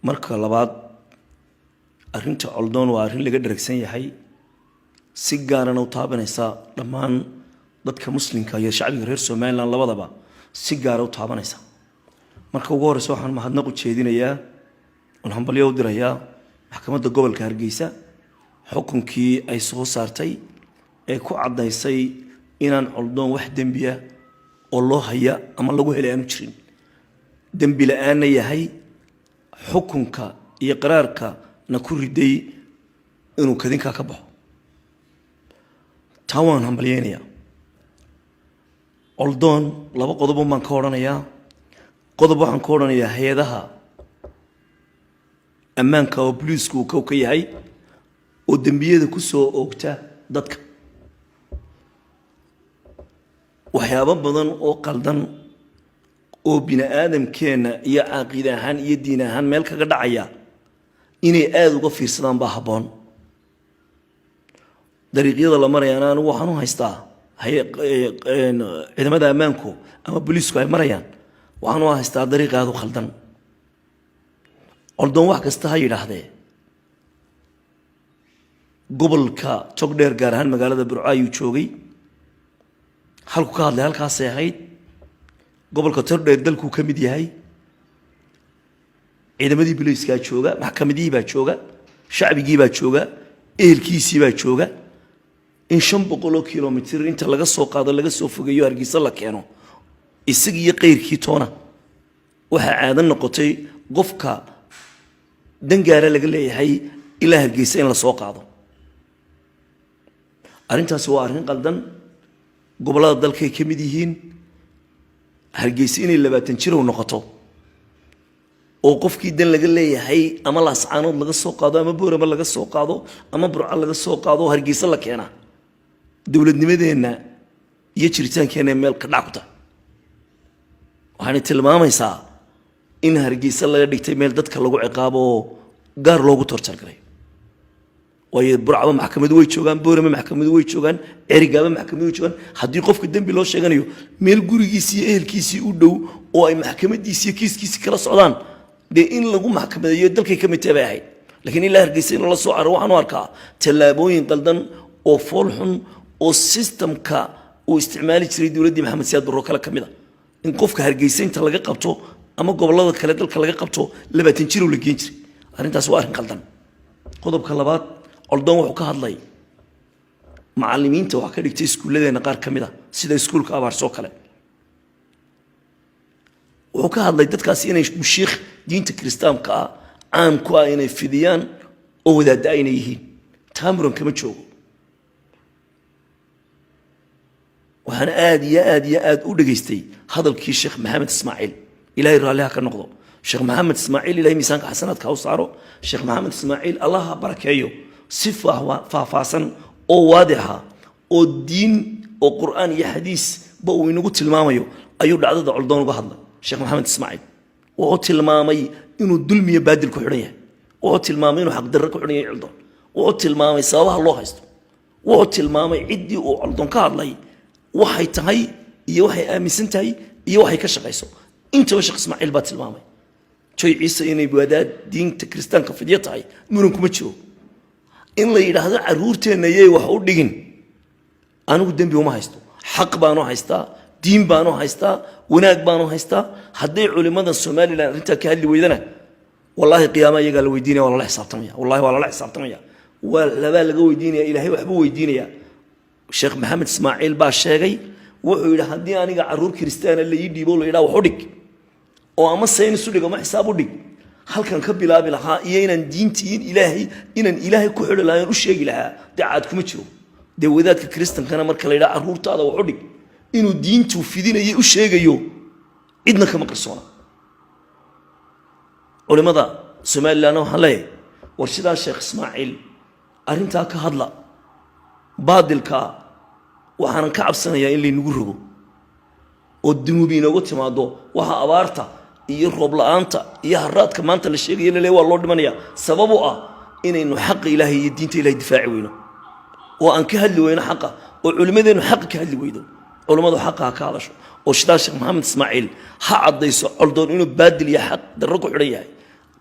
marka labaad arrinta coldoon waa arrin laga dharagsan yahay si gaarana u taabanaysa dhammaan dadka muslimka iyo shacbiga reer Soomaaliland labadaba si gaar ah u taabanaysa marka ugu horeysa waxaan mahadnaq u jeedinayaa oo hambalyo u dirayaa maxkamadda gobolka Hargeysa xukunkii ay soo saartay ee ku cadaysay inaan coldoon wax dambiya oo loo haya ama lagu helay aanu jirin dambi la'aan yahay xukunka iyo qaraarka na ku riday inuu kadinka ka baxo tawan hambalyeynaya coldoon laba qodob baan ka oranayaa qodob waxaan ka oranayaa hay'adaha ammaanka oo booliisku ka yahay oo dambiyada ku soo oogta dadka waxyaabo badan oo qaldan oo bini'aadamkeena iyo aqoon ahaan iyo diin ahaan meel kaga dhacaya inay aad uga fiirsadaan baa haboon dariiqyada la marayaan anigu waxaan u haystaa ciidamada ammaanku ama booliisku ay marayaan waxaan u haystaa dariiq aad u khaldan coldoon wax kasta ha yiraahdee gobolka Togdheer gaar ahaan magaalada Burco ayuu joogay halku ka hadlay halkaas ay ahayd gobolka Togdheer dalku ka mid yahay ciidamadii booliiska jooga maxkamadii baa jooga shacbigii baa jooga ehelkiisii baa jooga in 500 kilomitir inta laga soo qaado laga soo fogeeyo Hargeysa la keeno isaga iyo qeyrkii toona waxa aadan noqotay qofka dangaara laga leeyahay ilaa Hargeysa in la soo qaado arrintaas waa arrin qaldan gobolada dalka ka mid yihiin Hargeysa inay 20 jir u noqoto oo qofkii dan laga leeyahay ama la ascaanood laga soo qaado ama boorama laga soo qaado ama burco laga soo qaado Hargeysa la keena dawladnimadeena iyo jiritaankeena meel ka dhacda waxaan tilmaamaysaa in Hargeysa laga dhigtay meel dadka lagu ciqaabo gaar loogu torjargalay way burco maxkamadu way joogan boorama maxkamadu way joogan erigaaba maxkamadu way joogan hadii qofka dambi loo sheeganayo meel gurigiisa iyo ehelkiisa u dhow oo ay maxkamadiisa iyo kiiskiisa kala socdaan de in lagu maxkamadeeyo dalkay ka mid tahay laakiin ilaa Hargeysa in la soo caro waxaan u arkaa talaabooyin qaldan oo fool xun oo systemka uu isticmaali jiray dawladda Maxamed Siyaad Barro kala kamida in qofka Hargeysa inta laga qabto ama gobolada kale dalka laga qabto 20 jir oo la geen jiray arrintaas waa arrin qaldan qodobka labaad coldoon wuxuu ka hadlay macallimiinta wax ka dhigtay iskuuladeena qaar kamida sida iskuulka Abaarso kale wuxuu ka hadlay dadkaas inay sheekh diinta Kiristaanka aan ku inay fidiyaan oo wadaad ay yihiin taamuran kama joogo waxaan aad u dhageystay hadalkii Sheekh Maxamed Ismaaciil ilaahay raaliha ka noqdo Sheekh Maxamed Ismaaciil ilaahay miisaanka xasanaadka u saaro Sheekh Maxamed Ismaaciil Allah barakeeyo si faahfaahsan oo waadixa oo diin oo Qur'aan iyo xadiis ba uu inagu tilmaamayo ayuu dhacdada coldoon uga hadlay Sheekh Maxamed Ismaaciil wuxuu tilmaamay inuu dulmiyo baadil ku xidhan yahay wuxuu tilmaamay inuu xaq darro ku xidhan yahay coldoon wuxuu tilmaamay sababaha loo haysto wuxuu tilmaamay cidii uu coldoon ka hadlay waxay tahay iyo waxay aaminsan tahay iyo waxay ka shaqeyso inta Sheekh Ismaaciil baa tilmaamay joy ciise inay wadaad diinta Kiristaanka fidiyo tahay muran kuma jiro in la yiraahdo caruurteena yey wax u dhigin anigu dambi uma haysto xaq baan u haystaa diin baan u haystaa wanaag baan u haystaa haddii culimada Soomaaliland arinta ka hadli weydana wallahi qiyaama iyaga la weydiinaya wala la xisaabtamaya wallahi wala la xisaabtamaya wala laga weydiinaya ilaahay waxba weydiinaya Sheekh Maxamed Ismaaciil baa sheegay wuxuu yiraahday haddii aniga caruur Kiristaan la ii dhiibo la yiraahdo wax u dhig oo ama saynis u dhigo ma xisaab u dhig halkan ka bilaabi lahaa iyo inaan diintiin ilaahay ku xidho lahayn u sheegi lahaa daacad kuma jiro de wadaadka Kiristaankana marka la yiraahdo caruurtaada wax u dhig inuu diintu fidinayo u sheegayo idna kama qarsoona culimada Soomaaliland waxa leeyahay warshada Sheekh Ismaaciil arinta ka hadla baadilka waxaan ka cabsanayaa in la inagu rogo oo dunuubi inagu timaado waxa abaarta iyo roob la'aanta iyo haraadka maanta la sheegay in waa loo dhimanaya sababu ah inaynu xaq Ilaahay iyo diinta Ilaahay difaaci weyno oo aan ka hadli weyno xaqa oo culimadeenu xaq ka hadli weydo culimadu xaqa ka hadasho oo shidaa Sheekh Maxamed Ismaaciil ha cadayso coldoon inuu baadil iyo xaq darro ku xidhan yahay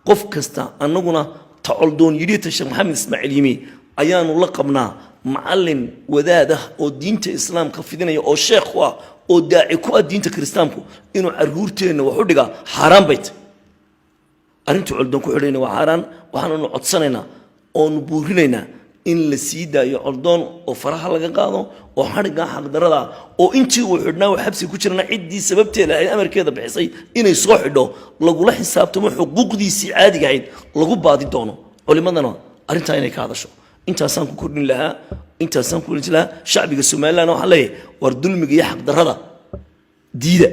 qof kasta annaguna tacoldoon yidhi sheekh maxamed ismaaciil yimi ayaanu la qabnaa macallin wadaad ah oo diinta islaamka fidinaya oo sheekh ah oo daaci ku ah diinta kiristaanku inuu caruurteenna wax u dhigaa xaaraan bay tahay arrinta coldoon ku xidhayna waa xaaraan waxaannu codsanaynaa oonu buurinaynaa in la sii daayo coldoon oo faraha laga qaado oo xadhiggaa xaqdarrada oo intii uu xidhnaa uu xabsi ku jirana ciddii sababteeda ay amarkeeda bixisay inay soo xidho lagula xisaabtamo xuquuqdiisii caadiga ahayd lagu baadi doono culimadana arrintaa inay ka hadasho intaasaan ku kordhin lahaa intaasaan ku kordhin lahaa shacbiga somaliland waxaan leeyahay war dulmiga iyo xaqdarrada diida